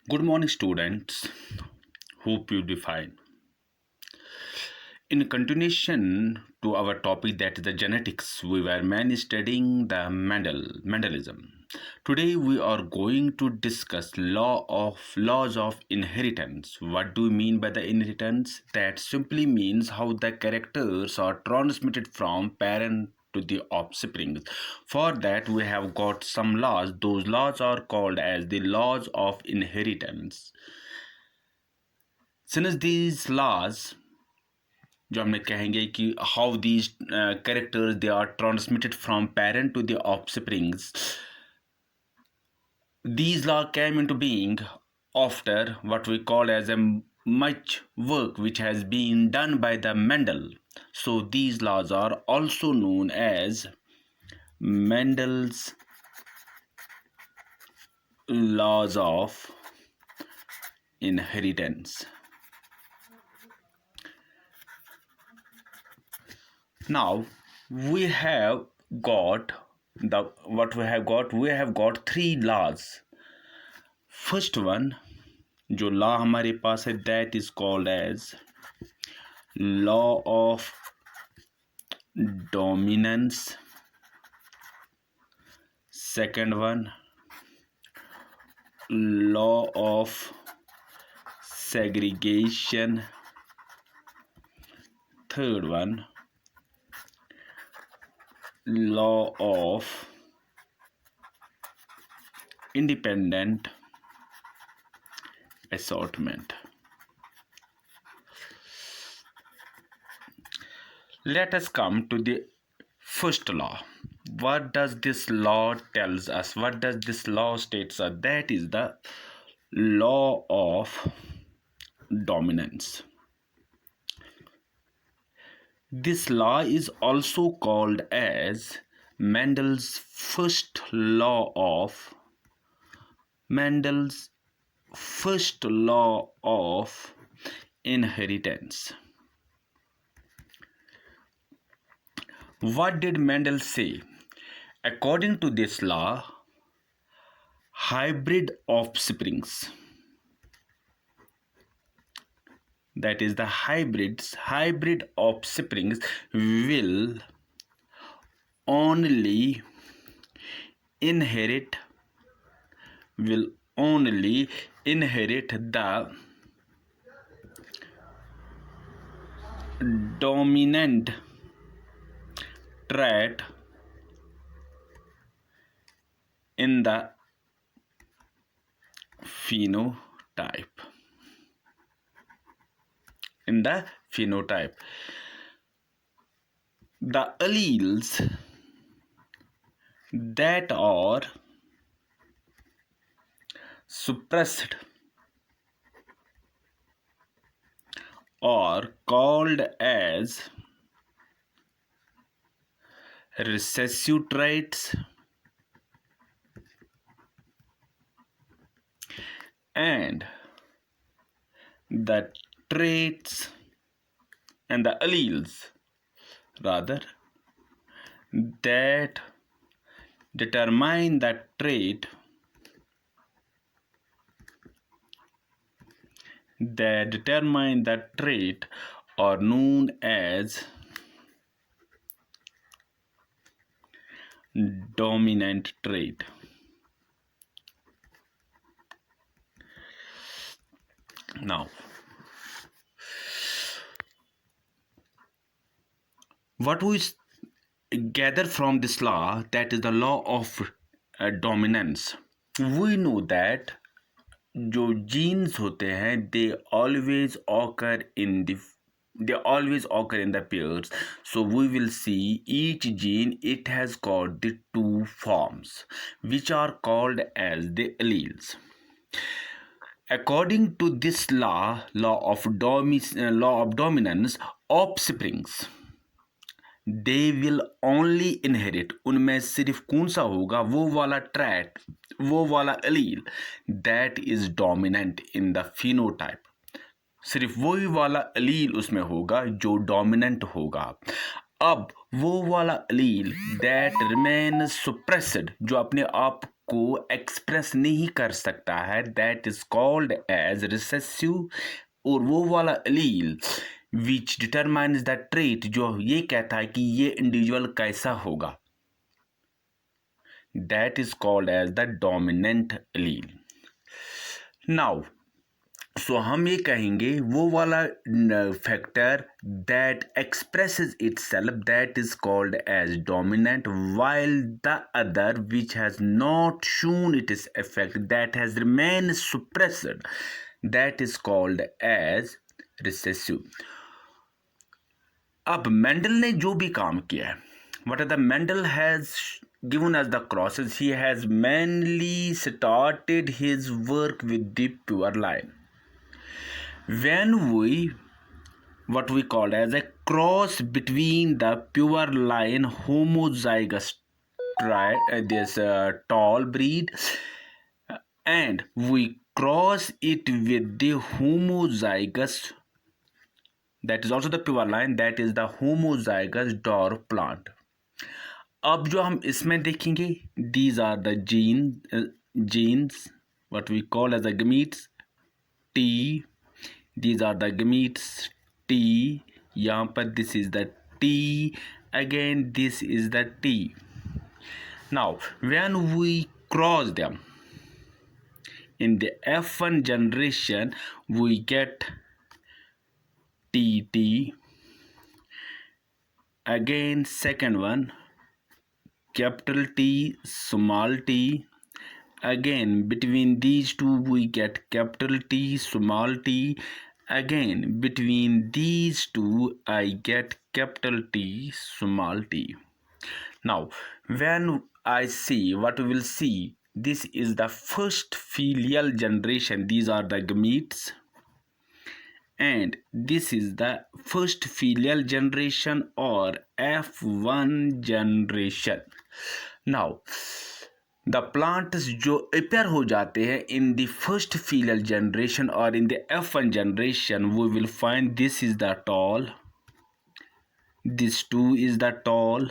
Good morning, students. Hope you define. In continuation to our topic that is the genetics, we were mainly studying the Mendelism. Today we are going to discuss laws of inheritance. What do we mean by the inheritance? That simply means how the characters are transmitted from parent to the offspring. For that we have got some laws. Those laws are called as the laws of inheritance. Since these laws जो हमने कहेंगे कि how these characters they are transmitted from parent to the offsprings these law came into being after what we call as a much work which has been done by the Mendel. So these laws are also known as Mendel's laws of inheritance. Now we have got we have got three laws. First one जो law हमारे पास है that is called as law of dominance. Second one, law of segregation. Third one, law of independent assortment. Let us come to the first law. What does this law tells us? What does this law states us? That is the law of dominance. This law is also called as Mendel's first law of inheritance. What did Mendel say? According to this law, hybrid offsprings, that is the hybrid offsprings will only inherit the dominant trait in the phenotype. The alleles that are suppressed are called as recessive traits, and the traits and the alleles rather that determine the trait are known as dominant trait. Now, what we gather from this law, that is the law of dominance. We know that जो genes होते हैं they always occur in the pairs. So we will see each gene, it has got the two forms which are called as the alleles. According to this law of dominance, offsprings they will only inherit, उनमें सिर्फ कौन सा होगा, वो वाला trait, वो वाला allele that is dominant in the phenotype. सिर्फ वही वाला allele उसमें होगा जो dominant होगा. अब वो वाला allele that remains suppressed, जो अपने आप को एक्सप्रेस नहीं कर सकता है, that is called as recessive. और वो वाला allele which determines the trait, जो ये कहता है कि ये इंडिविजुअल कैसा होगा, that is called as the dominant allele. Now so हम ये कहेंगे वो वाला factor that expresses itself, that is called as dominant, while the other which has not shown its effect, that has remained suppressed, that is called as recessive। अब Mendel ने जो भी काम किया है, what are the Mendel has given us the crosses, he has mainly started his work with the pure line. When we what we call as a cross between the pure line homozygous tall breed, and we cross it with the homozygous, that is also the pure line, that is the homozygous dwarf plant। अब जो हम इसमें देखेंगे, these are the genes what we call as the gametes T, these are the gametes T, यहाँ पर this is the T, again this is the T। Now when we cross them in the F1 generation, we get TT, again second one capital T small t, again between these two we get capital T small t, again between these two I get capital T small t। Now when I see, what we will see, this is the first filial generation, these are the gametes, and this is the first filial generation or F1 generation। Now the plants जो appear हो जाते हैं in the first filial generation or in the F1 generation, we will find this is the tall, this too is the tall,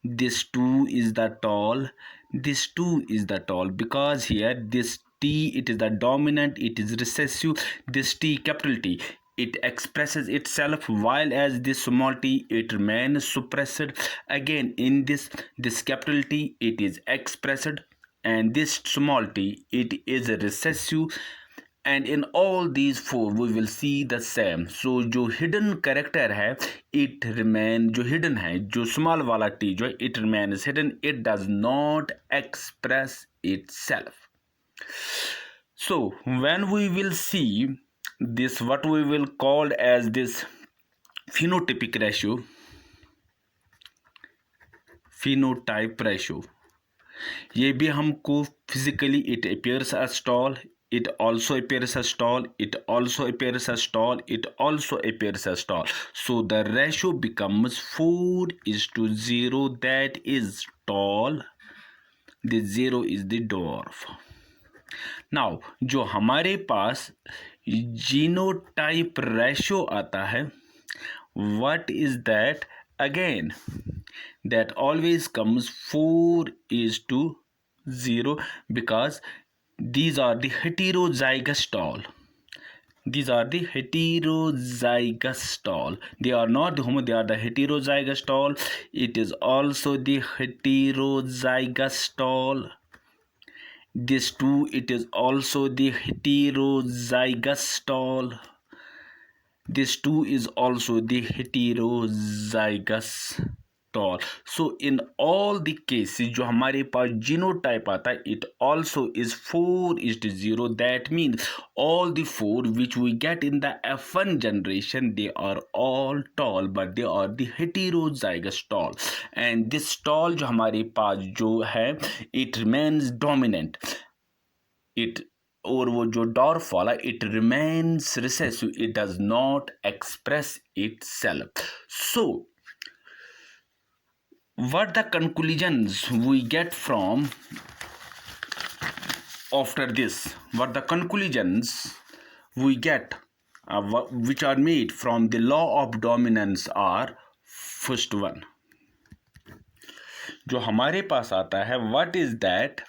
this too is the tall, this too is the tall, because here this T, it is the dominant, it is recessive, this T capital T, it expresses itself, while as this small t it remains suppressed, again in this capital T it is expressed, and this small t it is recessive, and in all these four we will see the same। so जो hidden character है it remain, जो hidden है, जो small वाला t जो it remains hidden, it does not express itself। so when we will see this, what we will call as this phenotypic ratio, phenotype ratio, ये भी हमको physically it appears as tall, it also appears as tall, it also appears as tall, it also appears as tall। so the ratio becomes 4:0, that is tall, the 0 is the dwarf। now जो हमारे पास genotype ratio आता है, what is that, again that always comes 4:0, because these are the heterozygous tall, these are the heterozygous tall, they are not the homo, they are the heterozygous tall, it is also the heterozygous tall, this too it is also the heterozygous tall, this too is also the heterozygous tall। so in all the cases जो हमारे पास genotype आता है it also is 4:0, that means all the four which we get in the F1 generation they are all tall, but they are the heterozygous tall, and this tall जो हमारे पास जो है it remains dominant, it और वो जो dwarf वाला it remains recessive, it does not express itself। so what the conclusions we get from after this, what the conclusions we get which are made from the law of dominance are, first one जो हमारे पास आता है, what is that,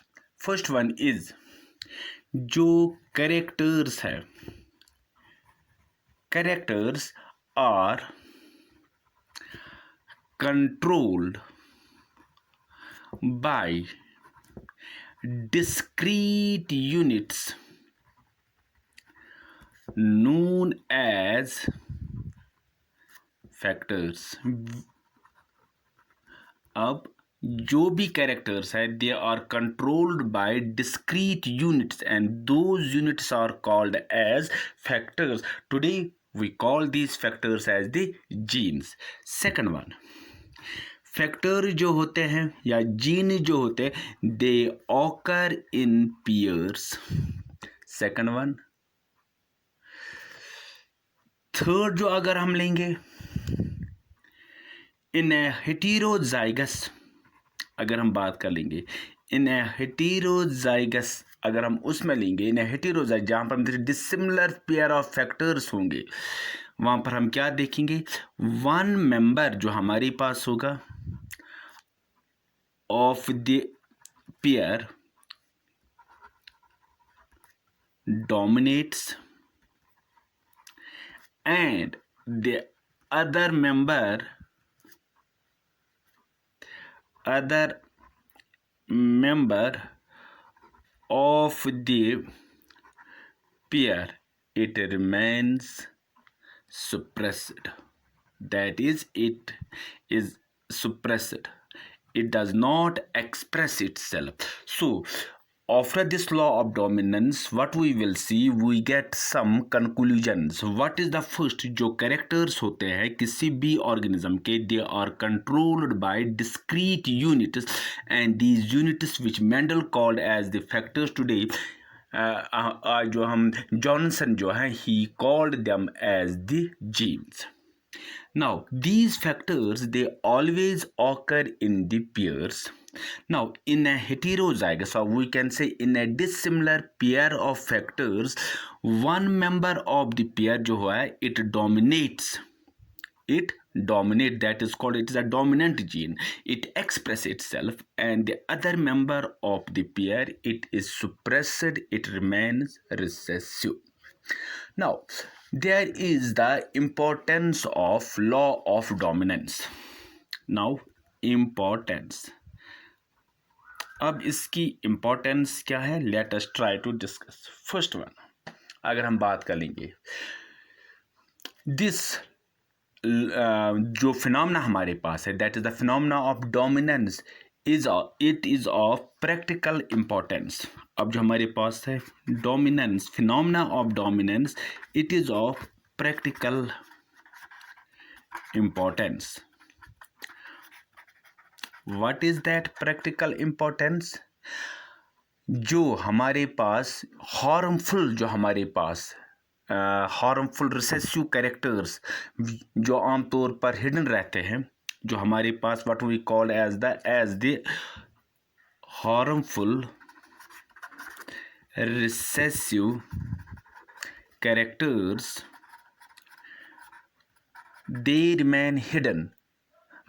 first one is जो characters है, characters are controlled by discrete units known as factors. अब जो भी characters है they are controlled by discrete units and those units are called as factors. Today we call these factors as the genes. Second one, factor जो होते हैं या gene जो होते हैं they occur in pairs. Second one. Third जो अगर हम लेंगे इन ए हेटेरोजाइगस, अगर हम बात कर लेंगे इन ए हेटेरोजाइगस, अगर हम उसमें लेंगे इन ए हेटेरोजाइगस जहाँ पर हम डिसिमिलर पेयर ऑफ फैक्टर्स होंगे, वहाँ पर हम क्या देखेंगे, वन मेंबर जो हमारे पास होगा of the pair dominates and the other member of the pair it remains suppressed. That is, it is suppressed. It does not express itself. So after this law of dominance, what we will see, we get some conclusions. What is the first? जो characters होते हैं किसी भी organism के, they are controlled by discrete units and these units which Mendel called as the factors today, जो हम Johnson जो है he called them as the genes. Now these factors they always occur in the pairs. Now in a heterozygous, or we can say in a dissimilar pair of factors, one member of the pair जो है it dominates, that is called, it is a dominant gene, it expresses itself, and the other member of the pair it is suppressed, it remains recessive. Now there is the importance of law of dominance. Now importance, अब इसकी importance क्या है, let us try to discuss. First one, अगर हम बात कर लेंगे this जो फिनोमेना हमारे पास है, that is the phenomena of dominance, it is of practical importance. अब जो हमारे पास है dominance, phenomena of dominance, it is of practical importance. What is that practical importance? जो हमारे पास हार्मफुल, जो हमारे पास हार्मफुल रिसेसिव कैरेक्टर्स जो आमतौर पर हिडन रहते हैं, जो हमारे पास what we call as the harmful recessive characters, they remain hidden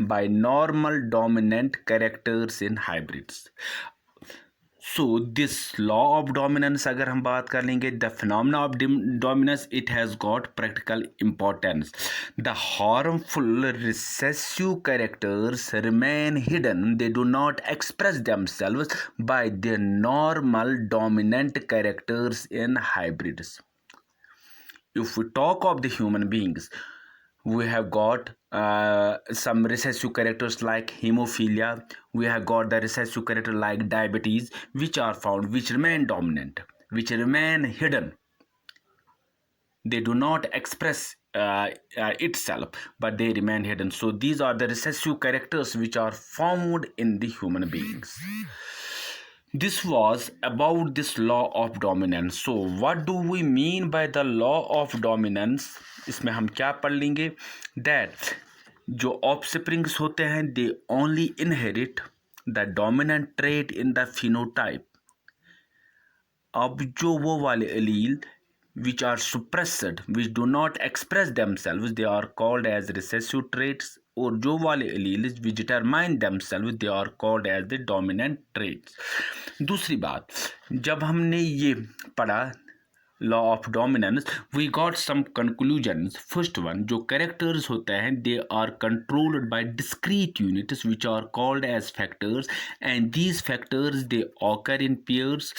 by normal dominant characters in hybrids. So this law of dominance अगर हम बात कर लेंगे, the phenomena of dominance, it has got practical importance. The harmful recessive characters remain hidden, they do not express themselves by their normal dominant characters in hybrids. If we talk of the human beings, we have got some recessive characters like hemophilia, we have got the recessive character like diabetes, which are found, which remain dominant, which remain hidden, they do not express itself, but they remain hidden. So these are the recessive characters which are found in the human beings. This was about this law of dominance. So what do we mean by the law of dominance? इसमें हम क्या पढ़ लेंगे, that जो offsprings होते हैं they only inherit the dominant trait in the phenotype. अब जो वो वाले allele which are suppressed, which do not express themselves, they are called as recessive traits, और जो वाले alleles which determine themselves they are called as the dominant traits. दूसरी बात, जब हमने ये पढ़ा law of dominance, we got some conclusions. First one, जो कैरेक्टर्स होते हैं they are controlled by discrete units which are called as factors and these factors they occur in pairs.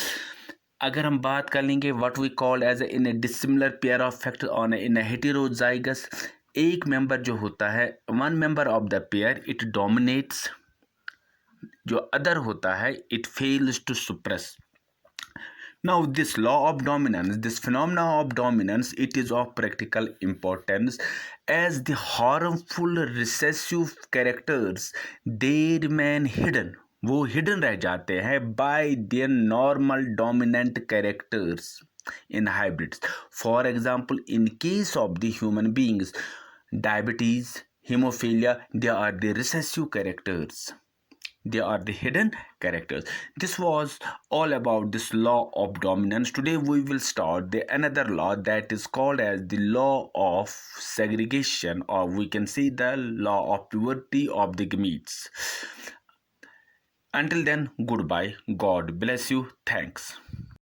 अगर हम बात कर लेंगे what we call as in a dissimilar pair of factor on in a heterozygous, एक member जो होता है, one member of the pair it dominates, जो अदर होता है it fails to suppress. Now, this law of dominance, this phenomena of dominance, it is of practical importance as the harmful recessive characters, they remain hidden. वो hidden रह जाते हैं by their normal dominant characters in hybrids. For example, in case of the human beings, diabetes, hemophilia, they are the recessive characters. They are the hidden characters. This was all about this law of dominance. Today we will start the another law that is called as the law of segregation, or we can say the law of puberty of the gametes. Until then, goodbye. God bless you. Thanks.